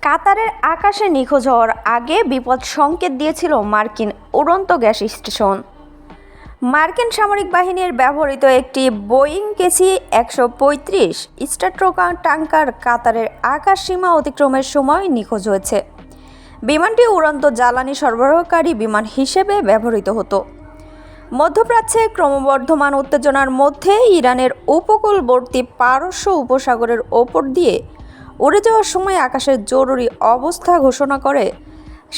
কাতারের আকাশে নিখোঁজ হওয়ার আগে বিপদ সংকেত দিয়েছিল মার্কিন উড়ন্ত গ্যাস স্টেশন। মার্কিন সামরিক বাহিনীর ব্যবহৃত একটি বোয়িং কেসি 135 স্ট্র্যাটোট্যাঙ্কার কাতারের আকাশ সীমা অতিক্রমের সময় নিখোঁজ হয়েছে। বিমানটি উড়ন্ত জ্বালানি সরবরাহকারী বিমান হিসেবে ব্যবহৃত হতো। মধ্যপ্রাচ্যে ক্রমবর্ধমান উত্তেজনার মধ্যে ইরানের উপকূলবর্তী পারস্য উপসাগরের ওপর দিয়ে উড়ে যাওয়ার সময় আকাশের জরুরি অবস্থা ঘোষণা করে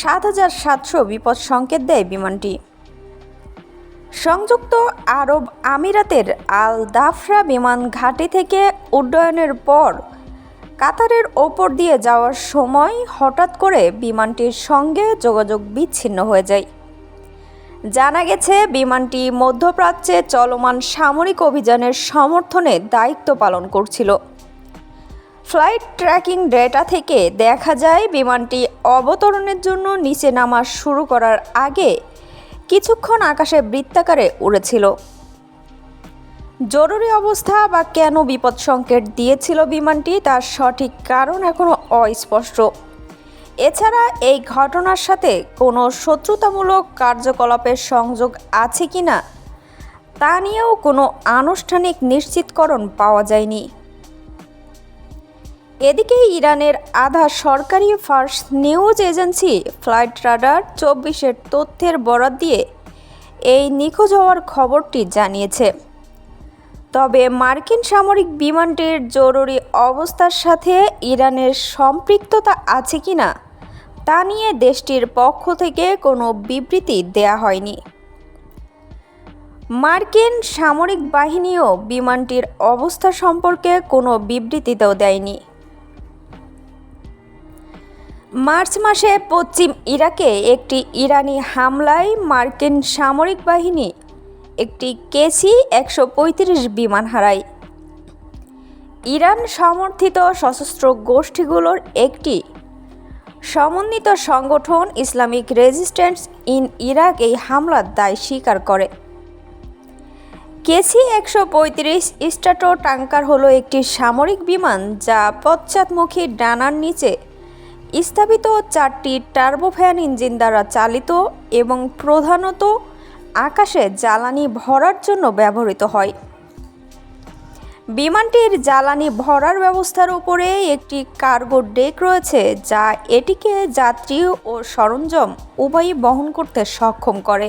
৭৭০০ বিপদ সংকেত দেয় বিমানটি। সংযুক্ত আরব আমিরাতের আল দাফরা বিমান ঘাঁটি থেকে উড্ডয়নের পর কাতারের ওপর দিয়ে যাওয়ার সময় হঠাৎ করে বিমানটির সঙ্গে যোগাযোগ বিচ্ছিন্ন হয়ে যায়। জানা গেছে, বিমানটি মধ্যপ্রাচ্যে চলমান সামরিক অভিযানের সমর্থনে দায়িত্ব পালন করছিল। ফ্লাইট ট্র্যাকিং ডেটা থেকে দেখা যায়, বিমানটি অবতরণের জন্য নিচে নামা শুরু করার আগে কিছুক্ষণ আকাশে বৃত্তাকারে উড়েছিল। জরুরি অবস্থা বা কেন বিপদ সংকেত দিয়েছিল বিমানটি, তার সঠিক কারণ এখনও অস্পষ্ট। এছাড়া এই ঘটনার সাথে কোনো শত্রুতামূলক কার্যকলাপের সংযোগ আছে কিনা তা নিয়েও কোনো আনুষ্ঠানিক নিশ্চিতকরণ পাওয়া যায়নি। এদিকে ইরানের আধা সরকারি Fars news agency flight radar 24-এর তথ্যের বরাত দিয়ে এই নিখোঁজ হওয়ার খবরটি জানিয়েছে। তবে মার্কিন সামরিক বিমানটির জরুরি অবস্থার সাথে ইরানের সম্পৃক্ততা আছে কিনা তা নিয়ে দেশটির পক্ষ থেকে কোনো বিবৃতি দেয়া হয়নি। মার্কিন সামরিক বাহিনীও বিমানটির অবস্থা সম্পর্কে কোনো বিবৃতিও দেয়নি। মার্চ মাসে পশ্চিম ইরাকে একটি ইরানি হামলায় মার্কিন সামরিক বাহিনী একটি কেসি 135 বিমান হারায়। ইরান সমর্থিত সশস্ত্র গোষ্ঠীগুলোর একটি সমন্বিত সংগঠন ইসলামিক রেজিস্ট্যান্স ইন ইরাক এই হামলার দায় স্বীকার করে। কেসি 135 স্ট্র্যাটোট্যাঙ্কার হলো একটি সামরিক বিমান যা পশ্চাৎমুখী ডানার নিচে স্থাপিত 4টি টার্বোফ্যান ইঞ্জিন দ্বারা চালিত এবং প্রধানত আকাশে জ্বালানি ভরার জন্য ব্যবহৃত হয়। বিমানটির জ্বালানি ভরার ব্যবস্থার উপরে একটি কার্গো ডেক রয়েছে, যা এটিকে যাত্রী ও সরঞ্জাম উভয়ই বহন করতে সক্ষম করে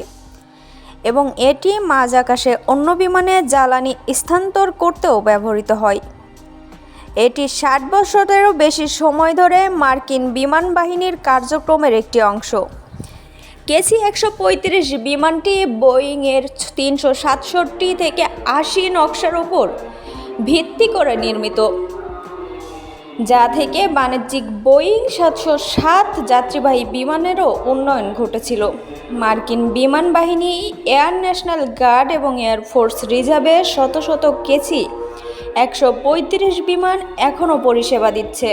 এবং এটি মাঝ আকাশে অন্য বিমানে জ্বালানি স্থানান্তর করতেও ব্যবহৃত হয়। এটি 60 বছরেরও বেশি সময় ধরে মার্কিন বিমান বাহিনীর কার্যক্রমের একটি অংশ। কেসি 135 বিমানটি বোয়িংয়ের 367 থেকে 80 নকশার উপর ভিত্তি করে নির্মিত, যা থেকে বাণিজ্যিক বোয়িং 707 যাত্রীবাহী বিমানেরও উন্নয়ন ঘটেছিল। মার্কিন বিমান বাহিনী, এয়ার ন্যাশনাল গার্ড এবং এয়ারফোর্স রিজার্ভে শত শত কেসি 135 বিমান এখনও পরিষেবা দিচ্ছে।